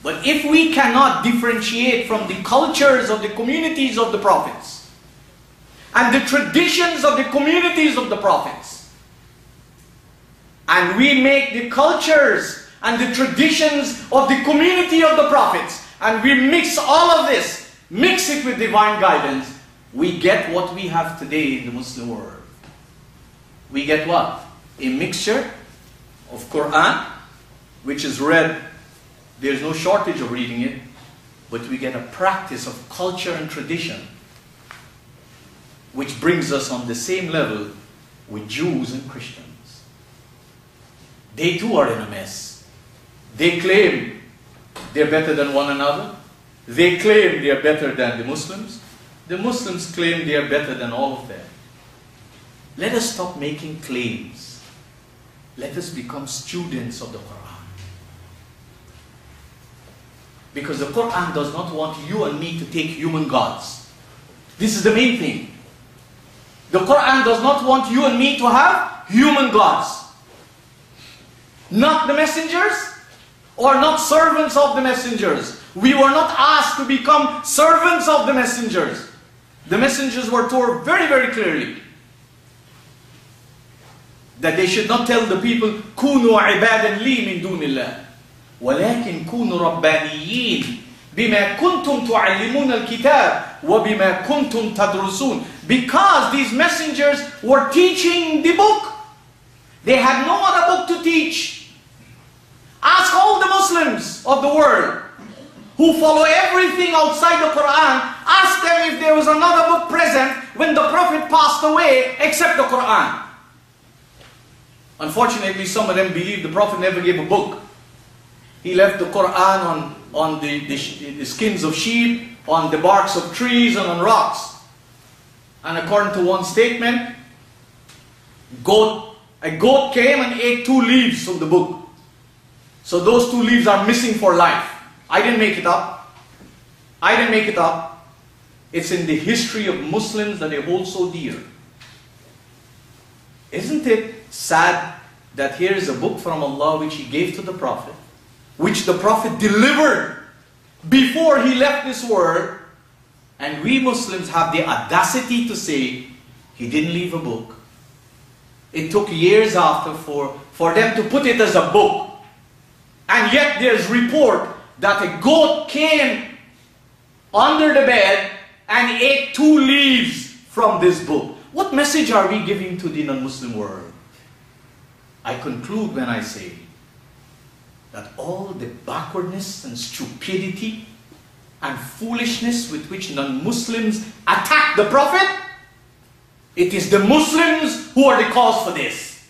But if we cannot differentiate from the cultures of the communities of the prophets and the traditions of the communities of the prophets, and we make the cultures and the traditions of the community of the prophets, and we mix all of this, mix it with divine guidance, we get what we have today in the Muslim world. We get what? A mixture of Qur'an, which is read, there's no shortage of reading it, but we get a practice of culture and tradition, which brings us on the same level with Jews and Christians. They too are in a mess. They claim they're better than one another. They claim they're better than the Muslims. The Muslims claim they are better than all of them. Let us stop making claims. Let us become students of the Qur'an. Because the Qur'an does not want you and me to take human gods. This is the main thing. The Qur'an does not want you and me to have human gods. Not the messengers, or not servants of the messengers. We were not asked to become servants of the messengers. The messengers were told very, very clearly that they should not tell the people, كُونُوا عِبَادًا لِي مِن دُونِ اللَّهِ وَلَكِنْ كُونُوا رَبَّانِيِّينَ بِمَا كُنْتُمْ تُعَلِّمُونَ الْكِتَابَ وَبِمَا كُنْتُمْ تَدْرُسُونَ. Because these messengers were teaching the book. They had no other book to teach. Ask all the Muslims of the world who follow everything outside the Qur'an, ask them if there was another book present when the Prophet passed away except the Qur'an. Unfortunately, some of them believe the Prophet never gave a book. He left the Qur'an on the skins of sheep, on the barks of trees, and on rocks. And according to one statement, a goat came and ate 2 leaves from the book. So those 2 leaves are missing for life. I didn't make it up. I didn't make it up. It's in the history of Muslims that they hold so dear. Isn't it sad that here is a book from Allah which He gave to the Prophet, which the Prophet delivered before he left this world, and we Muslims have the audacity to say he didn't leave a book. It took years after for them to put it as a book. And yet there's report that a goat came under the bed and ate 2 leaves from this book. What message are we giving to the non-Muslim world? I conclude when I say that all the backwardness and stupidity and foolishness with which non-Muslims attack the Prophet, it is the Muslims who are the cause for this.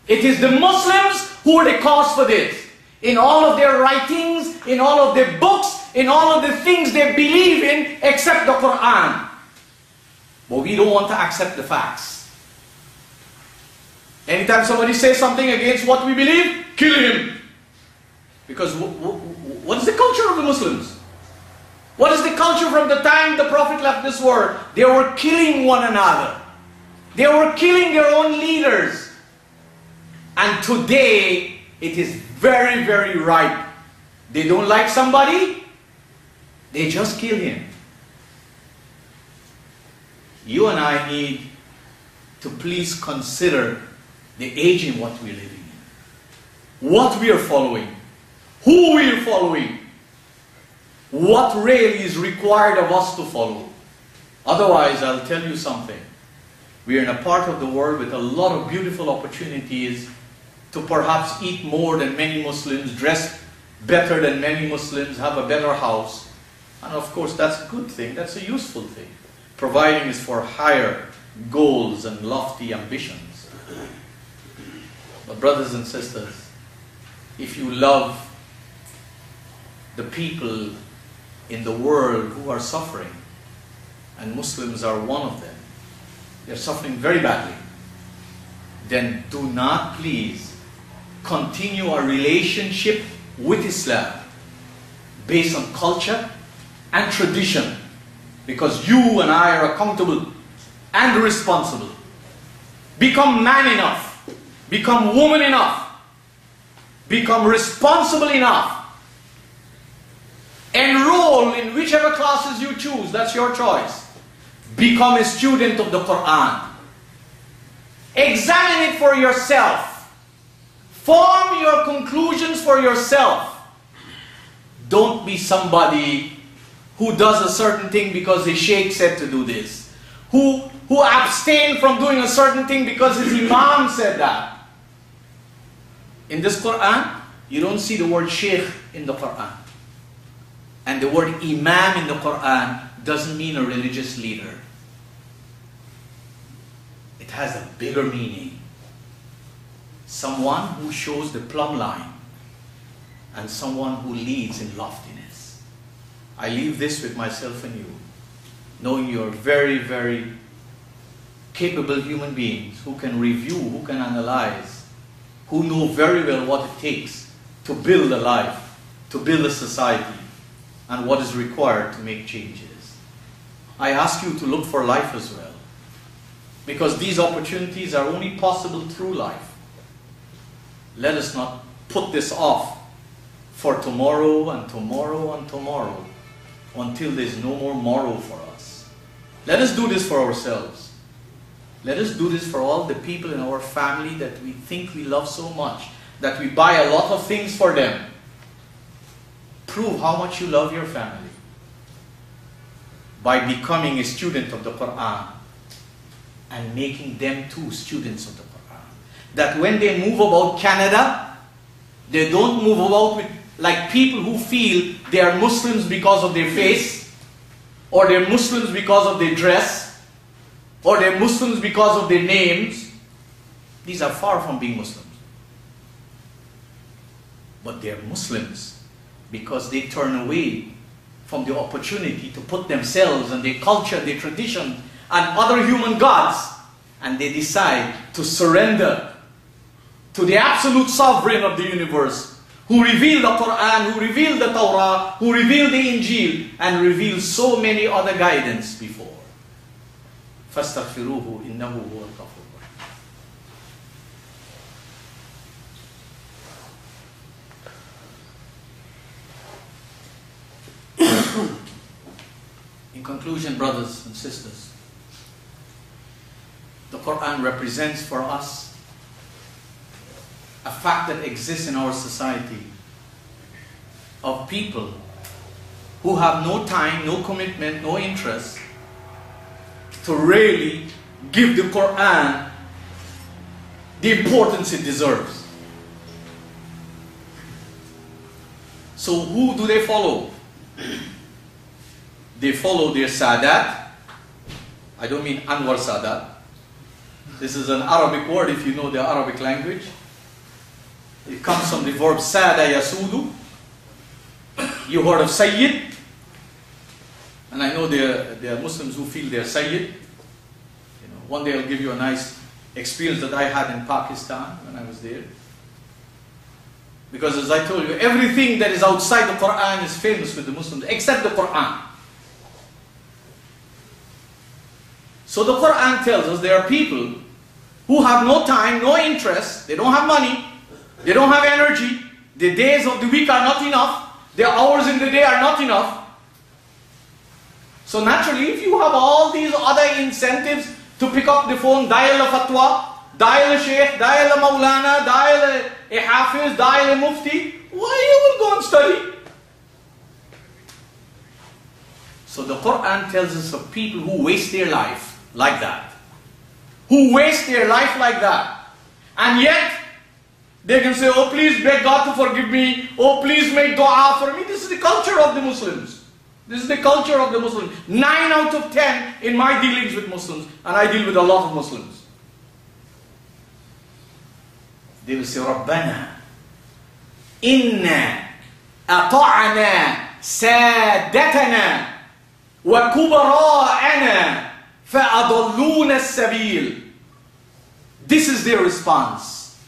It is the Muslims who are the cause for this. In all of their writings, in all of their books, in all of the things they believe in, except the Qur'an. But we don't want to accept the facts. Anytime somebody says something against what we believe, kill him. Because what is the culture of the Muslims? What is the culture from the time the Prophet left this world? They were killing one another. They were killing their own leaders. And today, it is very, very ripe. They don't like somebody, they just kill him. You and I need to please consider the age in what we're living in. What we are following. Who we are following. What really is required of us to follow. Otherwise, I'll tell you something. We are in a part of the world with a lot of beautiful opportunities to perhaps eat more than many Muslims, dress better than many Muslims, have a better house. And of course, that's a good thing. That's a useful thing. Providing is for higher goals and lofty ambitions. But brothers and sisters, if you love the people in the world who are suffering, and Muslims are one of them, they're suffering very badly, then do not please continue a relationship with Islam based on culture and tradition, because you and I are accountable and responsible. Become man enough, become woman enough, become responsible enough Enroll in whichever classes you choose. That's your choice. Become a student of the Qur'an. Examine it for yourself. Form your conclusions for yourself. Don't be somebody who does a certain thing because his sheikh said to do this. Who abstain from doing a certain thing because his imam said that. In this Qur'an, you don't see the word sheikh in the Qur'an. And the word imam in the Qur'an doesn't mean a religious leader. It has a bigger meaning. Someone who shows the plumb line and someone who leads in loftiness. I leave this with myself and you, knowing you're very, very capable human beings who can review, who can analyze, who know very well what it takes to build a life, to build a society, and what is required to make changes. I ask you to look for life as well, because these opportunities are only possible through life. Let us not put this off for tomorrow and tomorrow and tomorrow until there's no more morrow for us. Let us do this for ourselves. Let us do this for all the people in our family that we think we love so much, that we buy a lot of things for them. Prove how much you love your family by becoming a student of the Qur'an and making them too students of the Qur'an. That when they move about Canada, they don't move about with like people who feel they are Muslims because of their face, or they're Muslims because of their dress, or they're Muslims because of their names. These are far from being Muslims. But they're Muslims because they turn away from the opportunity to put themselves and their culture, their tradition, and other human gods, and they decide to surrender to the absolute sovereign of the universe, who revealed the Qur'an, who revealed the Torah, who revealed the Injil, and revealed so many other guidance before. فَاسْتَغْفِرُوهُ إِنَّهُ هُوَ الْغَفُورُ. In conclusion, brothers and sisters, the Qur'an represents for us a fact that exists in our society of people who have no time, no commitment, no interest to really give the Qur'an the importance it deserves. So who do they follow? They follow their Sadat. I don't mean Anwar Sadat. This is an Arabic word if you know the Arabic language. It comes from the verb Sada Yasudu. You heard of Sayyid? And I know there are Muslims who feel they're Sayyid. You know, one day I'll give you a nice experience that I had in Pakistan when I was there. Because as I told you, everything that is outside the Qur'an is famous with the Muslims, except the Qur'an. So the Qur'an tells us there are people who have no time, no interest, they don't have money, they don't have energy, the days of the week are not enough, their hours in the day are not enough. So naturally, if you have all these other incentives to pick up the phone, dial a fatwa, dial a sheikh, dial a maulana, dial a hafiz, dial a mufti, why you will go and study? So the Qur'an tells us of people who waste their life like that. Who waste their life like that. And yet, they can say, oh please beg God to forgive me, oh please make dua for me. This is the culture of the Muslims. This is the culture of the Muslims. 9 out of 10 in my dealings with Muslims, and I deal with a lot of Muslims. They will say, Rabbana, inna ata'na sadatana wa kubara'ana fa'adalluna as-sabil. This is their response.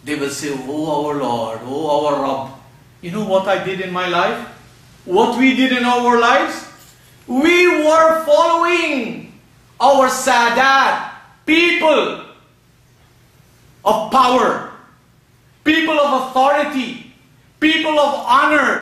They will say, oh our Lord, oh our Rabb, you know what I did in my life? What we did in our lives? We were following our Sadat, people of power, people of authority, people of honor.